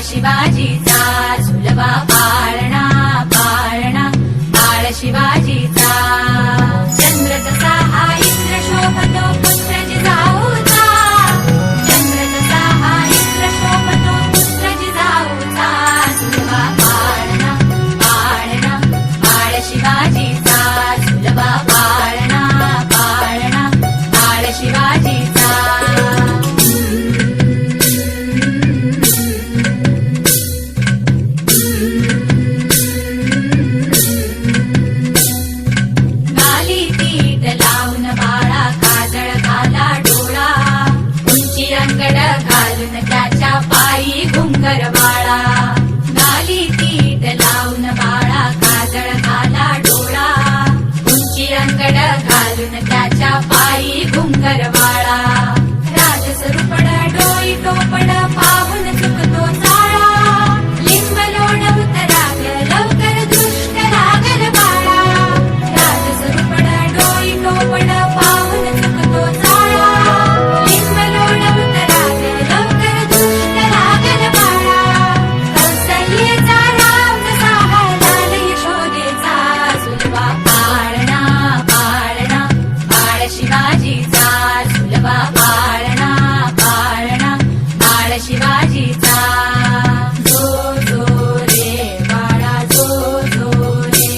शिवाजीचा झुलवा पाळणा पाळणा बाळ शिवाजीचा चंद्र तसा हा इंद्र शोभतो पुत्र जिजाऊचा चंद्र तसा हा इंद्र शोभतो पुत्र जिजाऊचा झुलवा पाळणा पाळणा बाळ शिवाजीचा झुलवा पाळणा पाळणा बाळ शिवाजीचा घुंगरवाळा गाली तीट लावून बाळा काजळ घाला डोळा उंची अंगड घालून त्याच्या पायी घुंगरवाळा राजसरुपड डोई टोपड पाहून चुकतो चाळा लिंब लोणवत राग लवकर दृष्ट लागल बाळा राजसरुपड डोई टोपड पाहून चुकतो चाळा लिंब लोणवत राग लवकर दृष्ट लागल बाळा कौसल्येचा राम जसा लाल यशोदेचा झुलवा पाळणा पाळणा बाळ शिवाजीचा झुलवा पाळणा पाळणा बाळ शिवाजीचा जो जो रे बाळा जो जो रे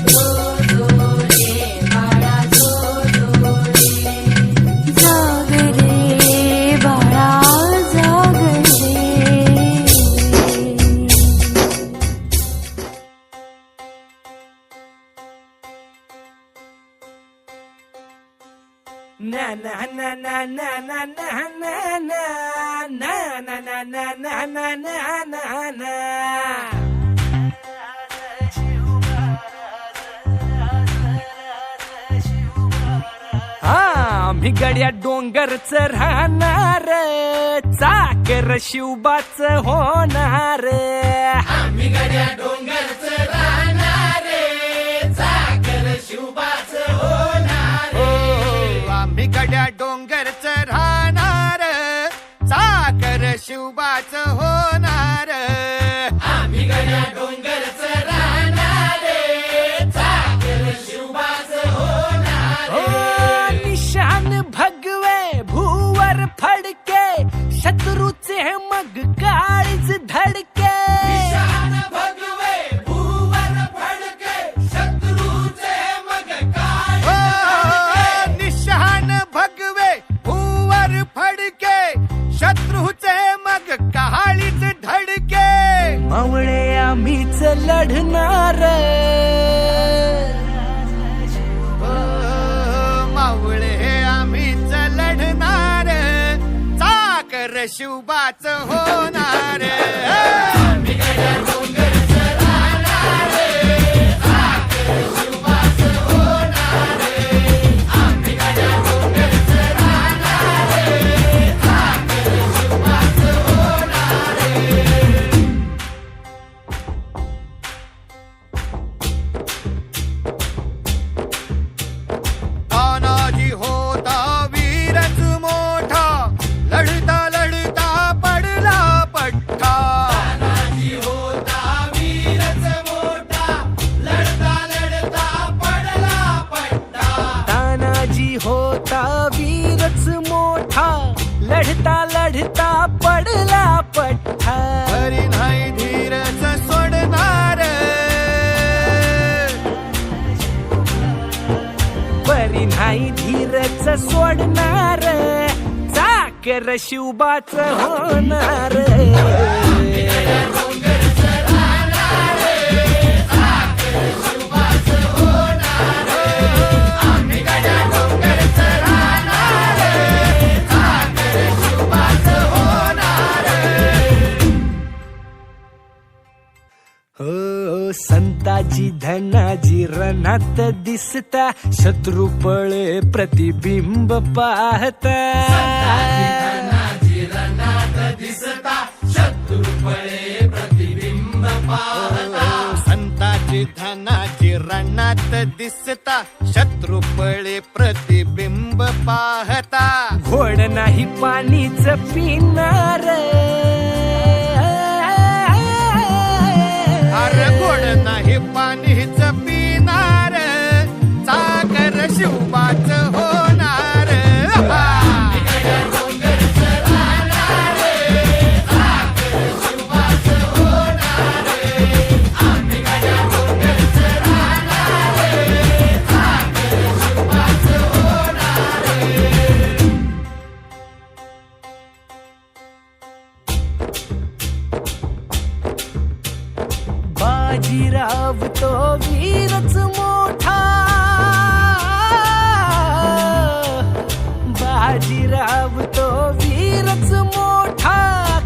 जो जो रे बाळा जो जो रे जाग रे बाळा जाग रे na na na na na na na na na na na na na na na na na आम्ही गड्या डोंगरच राहणार चाकर शिवबाच होणार आम्ही गड्या डोंगरच राहणार चाकर शिवबाच होणार आम्ही गड्या डोंगरच राहणार चाकर शिवबाच होणार आम्ही गड्या डोंगरच राहणार चाकर शिवबाच होणार निशान भगवे भूवर फडके शत्रूचे मग काळीच धडके निशान भगवे भूवर फडके शत्रूचे मग काळीच निशान भगवे भूवर फडके शत्रूचे मग काळीच धडके मावळे आम्हीच लढणार मावळे आम्हीच लढणार चाकर शिवबाच होणार तानाजी होता वीरच मोठा लढता लढता पडला पठ्ठा तानाजी होता वीरच मोठा लढता लढता पडला पठ्ठा तानाजी होता वीरच मोठा लढता लढता पडला पठ्ठा हरी नाही धीरच सोडणार परी नाही धीरच सोडणार चाकर शिवबाच होणार हो संताजी धनाजी रणात दिसता शत्रू पळे प्रतिबिंब पाहता धनाजी रणात दिसता शत्रू पळे प्रतिबिंब पाहता संताजी धनाजी रणात दिसता शत्रू पळे प्रतिबिंब पाहता घोड नाही पाणीच पिणार बाजीराव तो वीरच मोठा, बाजीराव तो वीरच मोठा,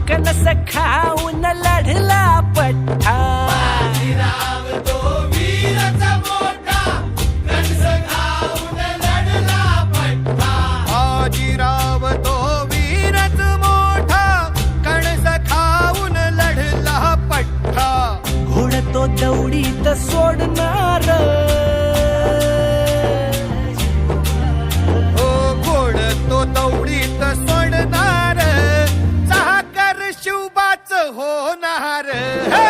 कणस खाऊन लढला पठ्ठा. बाजीराव तो वीरच मोठा, कणस खाऊन लढला पठ्ठा. बाजीराव तो वीरच मोठा, कणस खाऊन लढला पठ्ठा. घोड तो दौडीत सोडणार, ओ घोड तो दौडीत सोडणार, चाकर शिवबाच होणार. हे!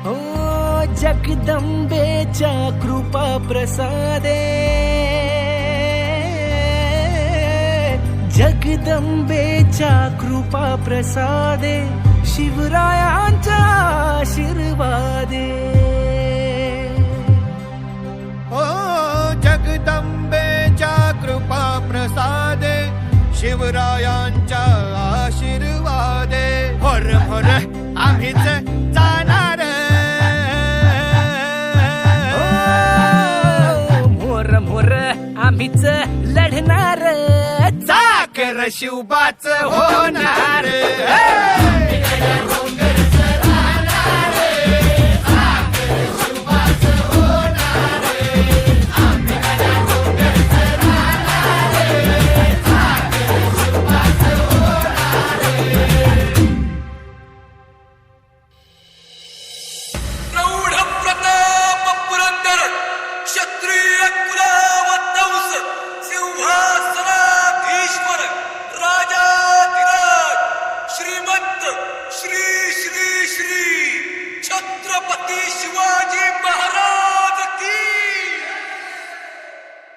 हो जगदंबेच्या कृपा प्रसादे, जगदंबेच्या कृपा प्रसादे, शिवरायांच्या आशीर्वादे. ओ जगदंबेच्या कृपा प्रसादे, शिवरायांच्या आशीर्वादे. होर होर आम्हीच जाणार, मोर मोर आम्हीच लढणार, चाकर शिवबाच होणार.